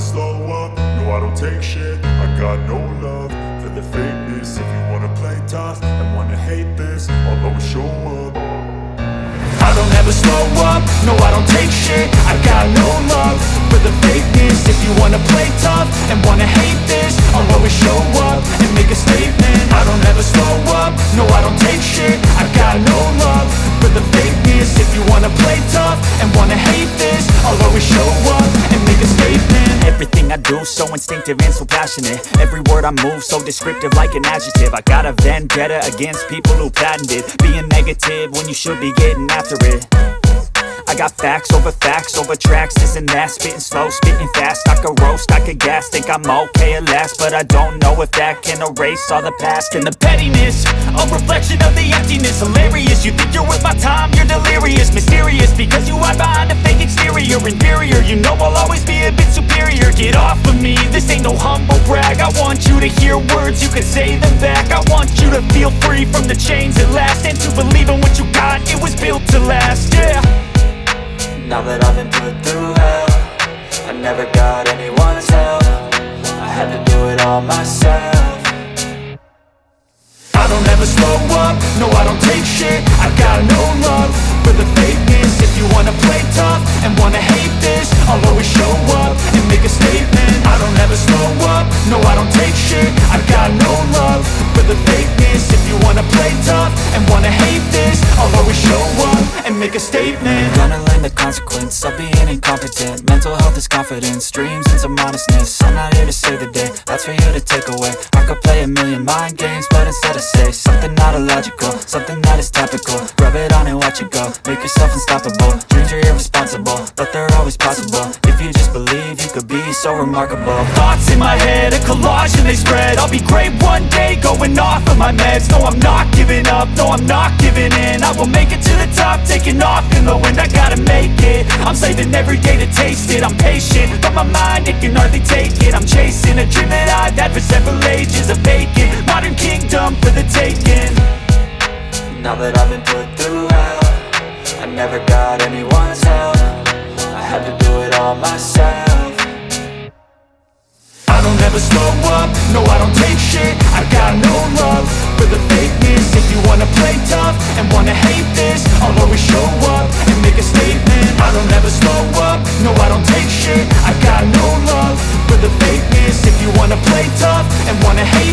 slow up, no I don't take shit. I got no love for the fakeness. If you wanna play tough and wanna hate this, I'll always show up. I don't ever slow up, no I don't take shit. I got no love for the fakeness. If you wanna play tough and wanna hate this, I'll always show up and make a statement. I don't ever slow up, no I don't take shit. I got no love for the fakeness. If you wanna play tough and wanna hate this, I'll always show up and make a statement. Everything I do so instinctive and so passionate. Every word I move so descriptive like an adjective. I got a vendetta against people who patented being negative when you should be getting after it. I got facts over tracks, this and that. Spitting slow, spitting fast, I could roast, I could gas. Think I'm okay at last, but I don't know if that can erase all the past. And the pettiness, a reflection of the emptiness. Hilarious, you think you're worth my time, you're delirious. Mysterious, because you hide behind a fake exterior. Inferior, you know I'll always be a bit superior. Get off of me, this ain't no humble brag. I want you to hear words, you can say them back. I want you to feel free from the chains at last, and to believe in what you got, it was built to last, yeah. Now that I've been put through hell, I never got anyone's help. I had to do it all myself. I don't ever slow up, no I don't take shit. I got no love for the fakeness. If you wanna play tough and wanna hate this, I'll always show up and make a statement. I don't ever slow up, no I don't take shit. I got no love for the fakeness. If you wanna play tough and wanna hate this, I'll always show up and make a statement. Gonna learn the consequence of being incompetent. Mental health is confidence, dreams and some honestness. I'm not here to save the day, that's for you to take away. I could play a million mind games, but instead I say something not illogical, something that is topical. Rub it on and watch it go, make yourself unstoppable. Dreams are irresponsible, but they're always possible. If you just believe, you could be so remarkable. Thoughts in my head, a collage and they spread. I'll be great one day, going off of my meds. No, I'm not giving up, no, I'm not giving in. I will make it to the top, taking off in the wind. I gotta make it, I'm saving every day to taste it. I'm patient, but my mind, it can hardly take it. I'm chasing a dream that I've had for several ages. A vacant, modern kingdom for the taking. Now that I've been put through hell, I never got anyone's help. I had to do it all myself. I don't ever slow up, no I don't take shit. I got no love for the fakeness. If you wanna play tough and wanna hate this, I'll always show up and make a statement. I don't ever slow up, no I don't take shit. I got no love for the fakeness. If you wanna play tough and wanna hate